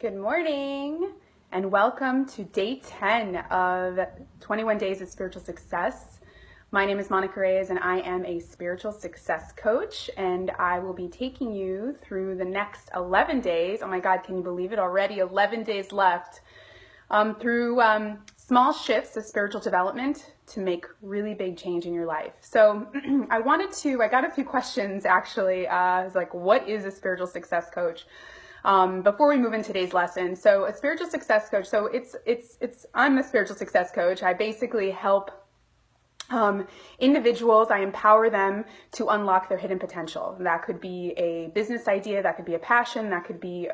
Good morning and welcome to day 10 of 21 Days of Spiritual Success. My name is Monica Reyes and I am a spiritual success coach, and I will be taking you through the next 11 days. Oh my God, can you believe it? Already 11 days left through small shifts of spiritual development to make really big change in your life. So I got a few questions actually. I was like, what is a spiritual success coach? Before we move into today's lesson. So a spiritual success coach, so I'm a spiritual success coach. I basically help individuals, I empower them to unlock their hidden potential. That could be a business idea, that could be a passion, that could be,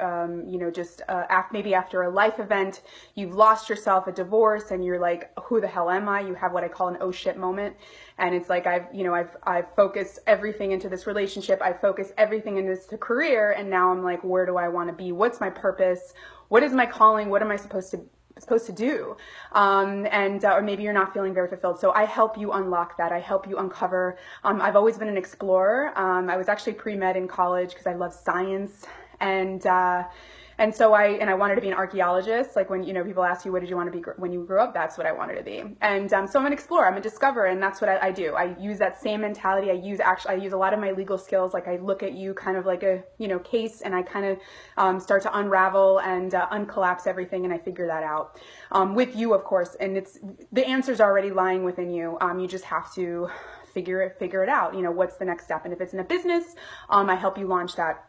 maybe after a life event, you've lost yourself, a divorce, and you're like, who the hell am I? You have what I call an oh shit moment. And it's like, I've focused everything into this relationship. I focused everything into this career. And now I'm like, where do I want to be? What's my purpose? What is my calling? What am I supposed to do? Or maybe you're not feeling very fulfilled. So I help you unlock that. I help you uncover. I've always been an explorer. I was actually pre-med in college because I love science. And so I wanted to be an archaeologist. Like when, people ask you, what did you want to be when you grew up? That's what I wanted to be. And so I'm an explorer, I'm a discoverer, and that's what I do. I use that same mentality. I use a lot of my legal skills. Like I look at you kind of like a, case, and I kind of start to unravel and uncollapse everything, and I figure that out with you, of course. And the answer's already lying within you. You just have to figure it out. What's the next step? And if it's in a business, I help you launch that.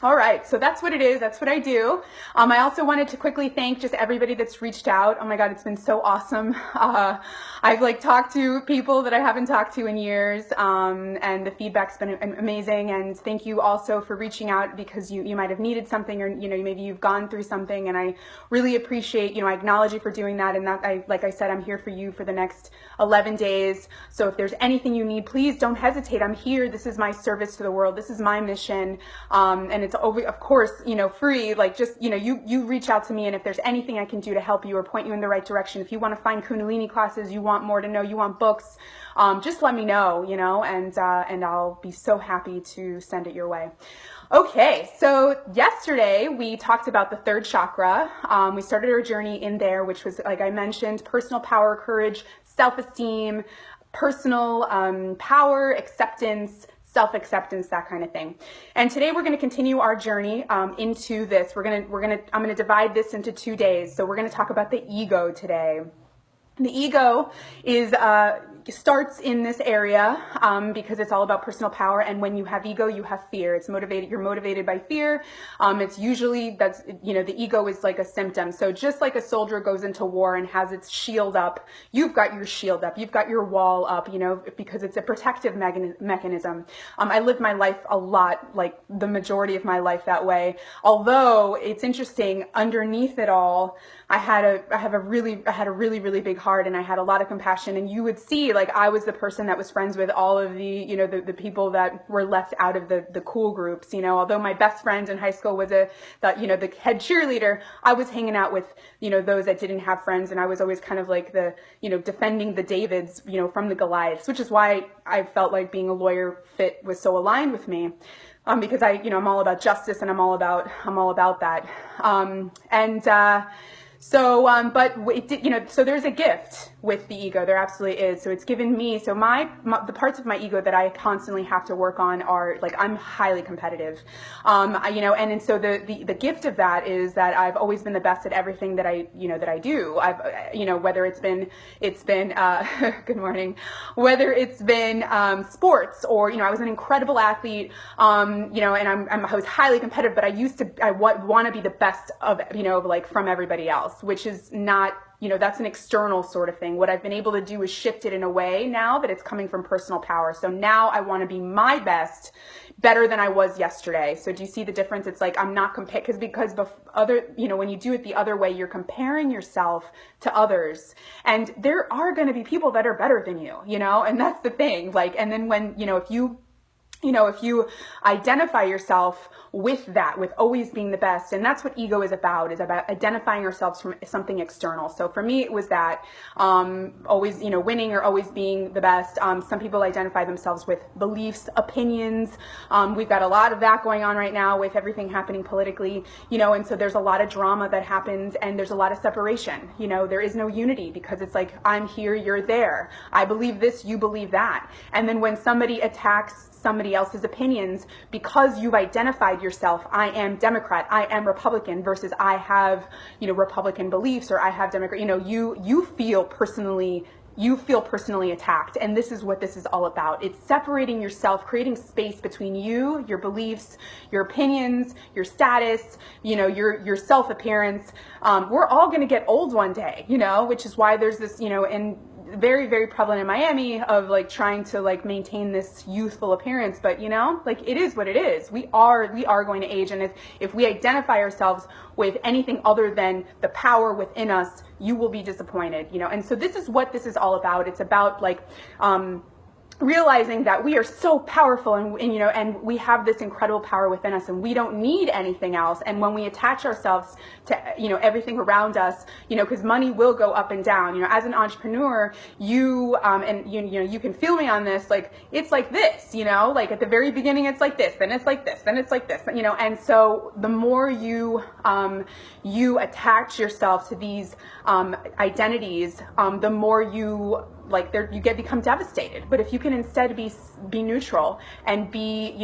All right, so that's what it is. That's what I do. I also wanted to quickly thank just everybody that's reached out. Oh my God, it's been so awesome. I've talked to people that I haven't talked to in years, and the feedback's been amazing. And thank you also for reaching out, because you might have needed something, or maybe you've gone through something, and I really appreciate, I acknowledge you for doing that. And that like I said, I'm here for you for the next 11 days. So if there's anything you need, please don't hesitate. I'm here. This is my service to the world. This is my mission, and it's of course, free. Like just, you reach out to me, and if there's anything I can do to help you or point you in the right direction, if you want to find Kundalini classes, you want more to know, you want books, just let me know, and I'll be so happy to send it your way. Okay, so yesterday we talked about the third chakra. We started our journey in there, which was, like I mentioned, personal power, courage, self-esteem, personal power, acceptance, self-acceptance, that kind of thing. And today we're going to continue our journey into this. I'm going to divide this into 2 days. So we're going to talk about the ego today. The ego starts in this area because it's all about personal power. And when you have ego, you have fear. You're motivated by fear. It's usually the ego is like a symptom. So just like a soldier goes into war and has its shield up, you've got your shield up, you've got your wall up, because it's a protective mechanism. I lived my life a lot, like the majority of my life that way. Although it's interesting, underneath it all, I had a really, really big heart, and I had a lot of compassion. And you would see, like, I was the person that was friends with all of the, the people that were left out of the cool groups. Although my best friend in high school was the head cheerleader, I was hanging out with, those that didn't have friends. And I was always kind of like the, defending the Davids, from the Goliaths, which is why I felt like being a lawyer was so aligned with me. Because I'm all about justice, and I'm all about that. So there's a gift with the ego. There absolutely is. So it's given me, the parts of my ego that I constantly have to work on are, like, I'm highly competitive. And so the gift of that is that I've always been the best at everything that I do. Whether it's been, good morning, whether it's been, sports, or, I was an incredible athlete, and I was highly competitive, but I want to be the best of, from everybody else, which is not, that's an external sort of thing. What I've been able to do is shift it in a way now that it's coming from personal power. So now I want to be my best, better than I was yesterday. So do you see the difference? It's like, I'm not because when you do it the other way, you're comparing yourself to others, and there are going to be people that are better than you, and that's the thing. Like, and then when, if you if you identify yourself with that, with always being the best, and that's what ego is about identifying ourselves from something external. So for me, it was that always, winning or always being the best. Some people identify themselves with beliefs, opinions. We've got a lot of that going on right now with everything happening politically, and so there's a lot of drama that happens, and there's a lot of separation. There is no unity, because it's like, I'm here, you're there. I believe this, you believe that. And then when somebody attacks somebody else's opinions, because you've identified yourself, I am Democrat, I am Republican, versus I have, Republican beliefs, or I have Democrat, you feel personally attacked. And this is what this is all about. It's separating yourself, creating space between you, your beliefs, your opinions, your status, your self-appearance. We're all going to get old one day, which is why there's this, and very, very prevalent in Miami of like trying to like maintain this youthful appearance, but it is what it is. We are going to age, and if we identify ourselves with anything other than the power within us, you will be disappointed, and so this is what this is all about. It's about like realizing that we are so powerful, and we have this incredible power within us, and we don't need anything else. And when we attach ourselves to everything around us, because money will go up and down. As an entrepreneur, you can feel me on this. Like, it's like this, like at the very beginning, it's like this, then it's like this, then it's like this, And so the more you attach yourself to these identities, the more you become devastated. But if you can instead be neutral and be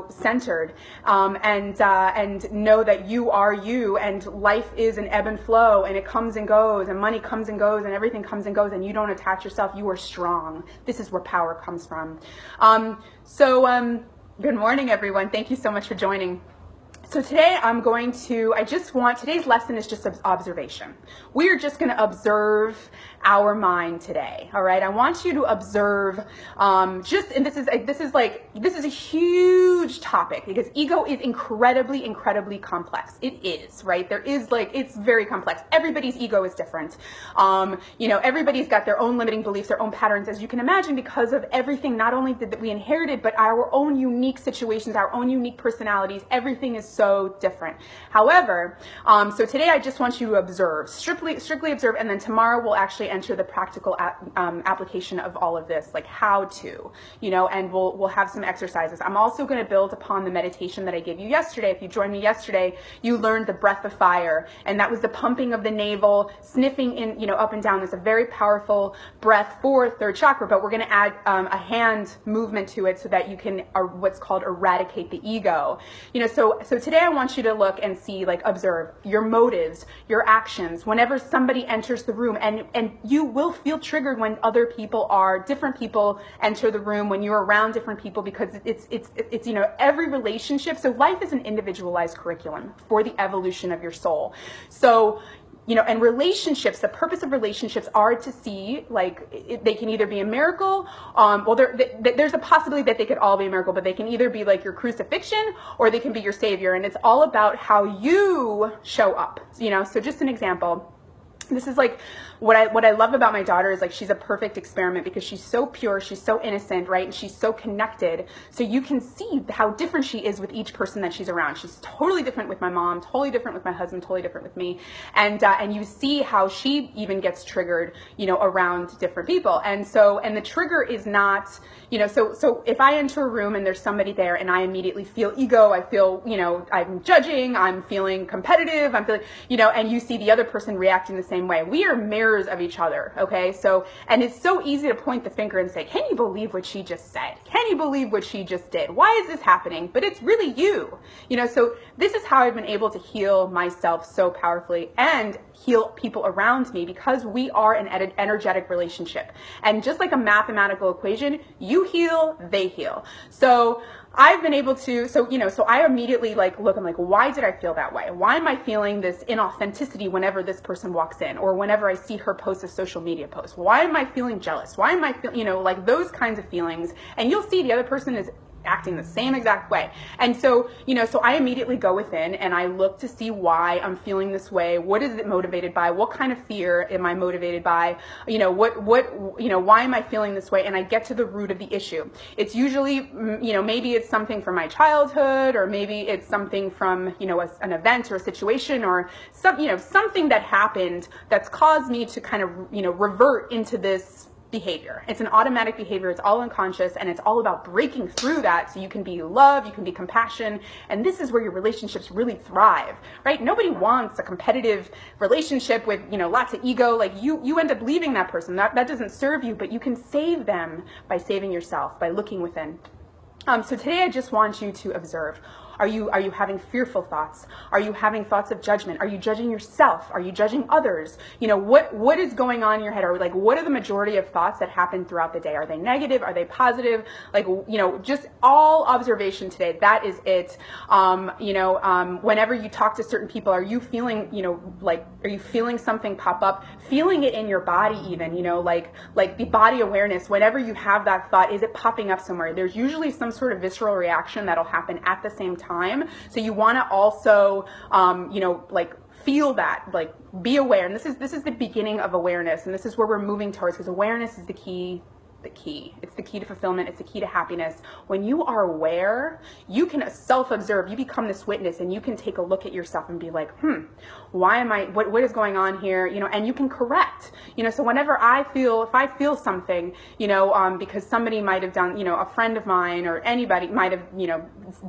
centered, and know that you are you, and life is an ebb and flow, and it comes and goes, and money comes and goes, and everything comes and goes, and you don't attach yourself, you are strong. This is where power comes from. Good morning, everyone. Thank you so much for joining. So today today's lesson is just observation. We are just going to observe our mind today. All right. I want you to observe, and this is a huge topic, because ego is incredibly, incredibly complex. It is, right? It's very complex. Everybody's ego is different. Everybody's got their own limiting beliefs, their own patterns, as you can imagine, because of everything, not only that we inherited, but our own unique situations, our own unique personalities. Everything is so different. However, so today I just want you to observe, strictly observe, and then tomorrow we'll actually enter the practical application of all of this, like how to, and we'll have some exercises. I'm also going to build upon the meditation that I gave you yesterday. If you joined me yesterday, you learned the breath of fire, and that was the pumping of the navel, sniffing in, up and down. It's a very powerful breath for third chakra, but we're going to add a hand movement to it so that you can what's called eradicate the ego. So today I want you to look and see, observe your motives, your actions. Whenever somebody enters the room, and you will feel triggered when different people enter the room, when you're around different people, because it's every relationship. So life is an individualized curriculum for the evolution of your soul. So and relationships, the purpose of relationships are to see, they can either be a miracle, there's a possibility that they could all be a miracle, but they can either be your crucifixion, or they can be your savior. And it's all about how you show up, so just an example. This is what I love about my daughter is she's a perfect experiment, because she's so pure, she's so innocent, right? And she's so connected. So you can see how different she is with each person that she's around. She's totally different with my mom, totally different with my husband, totally different with me. And you see how she even gets triggered, around different people. And the trigger is not, so if I enter a room and there's somebody there and I immediately feel ego, I feel, I'm judging, I'm feeling competitive, I'm feeling, and you see the other person reacting the same way. We are mirrors of each other, okay? And it's so easy to point the finger and say, can you believe what she just said? Can you believe what she just did? Why is this happening? But it's really you, so this is how I've been able to heal myself so powerfully and heal people around me, because we are an energetic relationship. And just like a mathematical equation, you heal, they heal. So I've been able to, so I immediately look, I'm why did I feel that way? Why am I feeling this inauthenticity whenever this person walks in, or whenever I see her post a social media post? Why am I feeling jealous? Why am I feeling, those kinds of feelings? And you'll see the other person is acting the same exact way. And so, so I immediately go within and I look to see why I'm feeling this way. What is it motivated by? What kind of fear am I motivated by? Why am I feeling this way? And I get to the root of the issue. It's usually, maybe it's something from my childhood, or maybe it's something from, an event or a situation, or something that happened that's caused me to kind of, revert into this behavior. It's an automatic behavior. It's all unconscious, and it's all about breaking through that so you can be love, you can be compassion, and this is where your relationships really thrive, right? Nobody wants a competitive relationship with, lots of ego. Like you end up leaving that person. That doesn't serve you, but you can save them by saving yourself, by looking within. So today I just want you to observe. Are you having fearful thoughts? Are you having thoughts of judgment? Are you judging yourself? Are you judging others? What is going on in your head? What are the majority of thoughts that happen throughout the day? Are they negative? Are they positive? Just all observation today. That is it. Whenever you talk to certain people, are you feeling, are you feeling something pop up? Feeling it in your body even, like the body awareness. Whenever you have that thought, is it popping up somewhere? There's usually some sort of visceral reaction that'll happen at the same time. So you want to also, feel that, be aware. And this is the beginning of awareness. And this is where we're moving towards, because awareness is the key. It's the key to fulfillment. It's the key to happiness. When you are aware, you can self-observe. You become this witness, and you can take a look at yourself and be like, why am I, what is going on here? And you can correct, so whenever if I feel something, because somebody might have done, a friend of mine or anybody might have,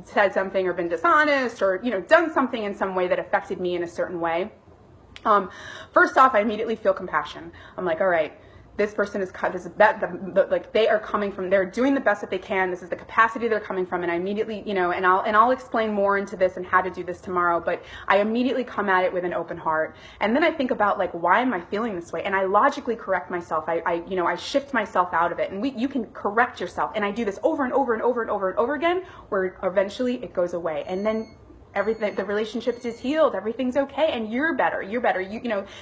said something or been dishonest or, done something in some way that affected me in a certain way. First off, I immediately feel compassion. I'm like, all right, this person is they are coming from, they're doing the best that they can. This is the capacity they're coming from. And I immediately, and I'll explain more into this and how to do this tomorrow, but I immediately come at it with an open heart. And then I think about why am I feeling this way? And I logically correct myself. I shift myself out of it, and you can correct yourself. And I do this over and over and over and over and over again, where eventually it goes away. And then everything, the relationship is healed, everything's okay, and you're better.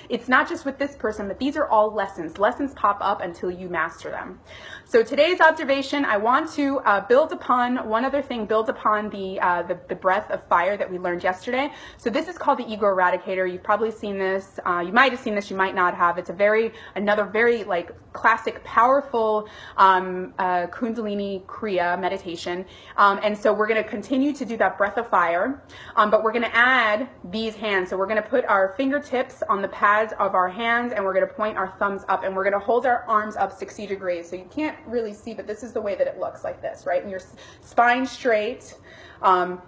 It's not just with this person, but these are all lessons pop up until you master them. So today's observation, I want to build upon the breath of fire that we learned yesterday. So this is called the Ego Eradicator. You've probably seen this, you might have seen this, you might not have. It's another very classic, powerful Kundalini Kriya meditation. And so we're going to continue to do that breath of fire. But we're going to add these hands. So we're going to put our fingertips on the pads of our hands, and we're going to point our thumbs up, and we're going to hold our arms up 60 degrees. So you can't really see, but this is the way that it looks, like this, right? And your spine straight,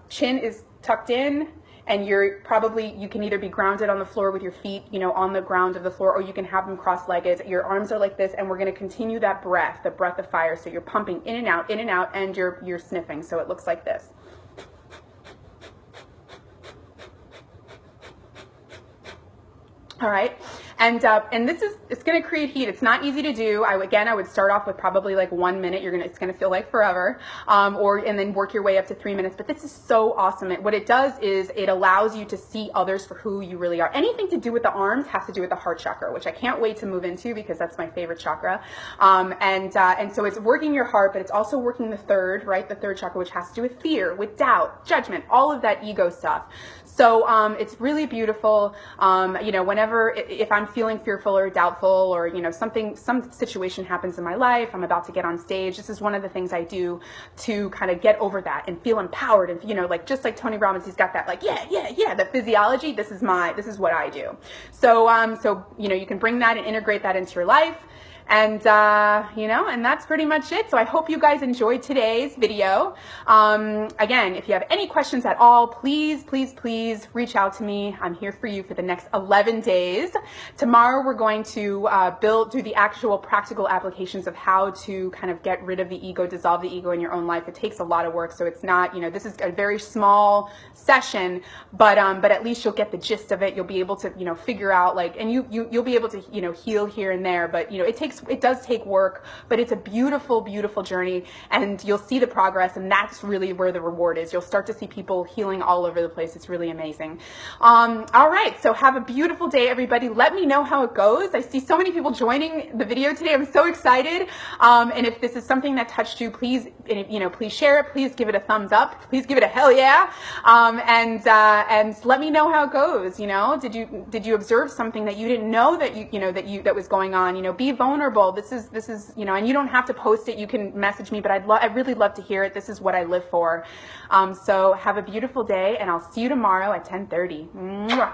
chin is tucked in, and you can either be grounded on the floor with your feet, on the ground of the floor, or you can have them cross-legged. Your arms are like this, and we're going to continue that breath, the breath of fire. So you're pumping in and out, and you're sniffing. So it looks like this. All right, and it's going to create heat. It's not easy to do. I would start off with probably 1 minute. It's going to feel like forever, and then work your way up to 3 minutes. But this is so awesome. What it does is it allows you to see others for who you really are. Anything to do with the arms has to do with the heart chakra, which I can't wait to move into because that's my favorite chakra. And so it's working your heart, but it's also working the third, right? The third chakra, which has to do with fear, with doubt, judgment, all of that ego stuff. So it's really beautiful. If I'm feeling fearful or doubtful, or some situation happens in my life, I'm about to get on stage, this is one of the things I do to kind of get over that and feel empowered. And just like Tony Robbins, he's got that the physiology. This is what I do. So you can bring that and integrate that into your life. And, and that's pretty much it. So I hope you guys enjoyed today's video. Again, if you have any questions at all, please reach out to me. I'm here for you for the next 11 days. Tomorrow, we're going to do the actual practical applications of how to kind of get rid of the ego, dissolve the ego in your own life. It takes a lot of work. So it's not, this is a very small session, but at least you'll get the gist of it. You'll be able to, figure out and you'll be able to, heal here and there. But, it takes it does take work, but it's a beautiful, beautiful journey, and you'll see the progress, and that's really where the reward is. You'll start to see people healing all over the place. It's really amazing. All right, so have a beautiful day, everybody. Let me know how it goes. I see so many people joining the video today. I'm so excited. And if this is something that touched you, please, please share it. Please give it a thumbs up. Please give it a hell yeah. And let me know how it goes. Did you observe something that you didn't know that was going on? Be vulnerable. This is and you don't have to post it. You can message me, but I'd really love to hear it. This is what I live for. So have a beautiful day, and I'll see you tomorrow at 10:30. Mwah.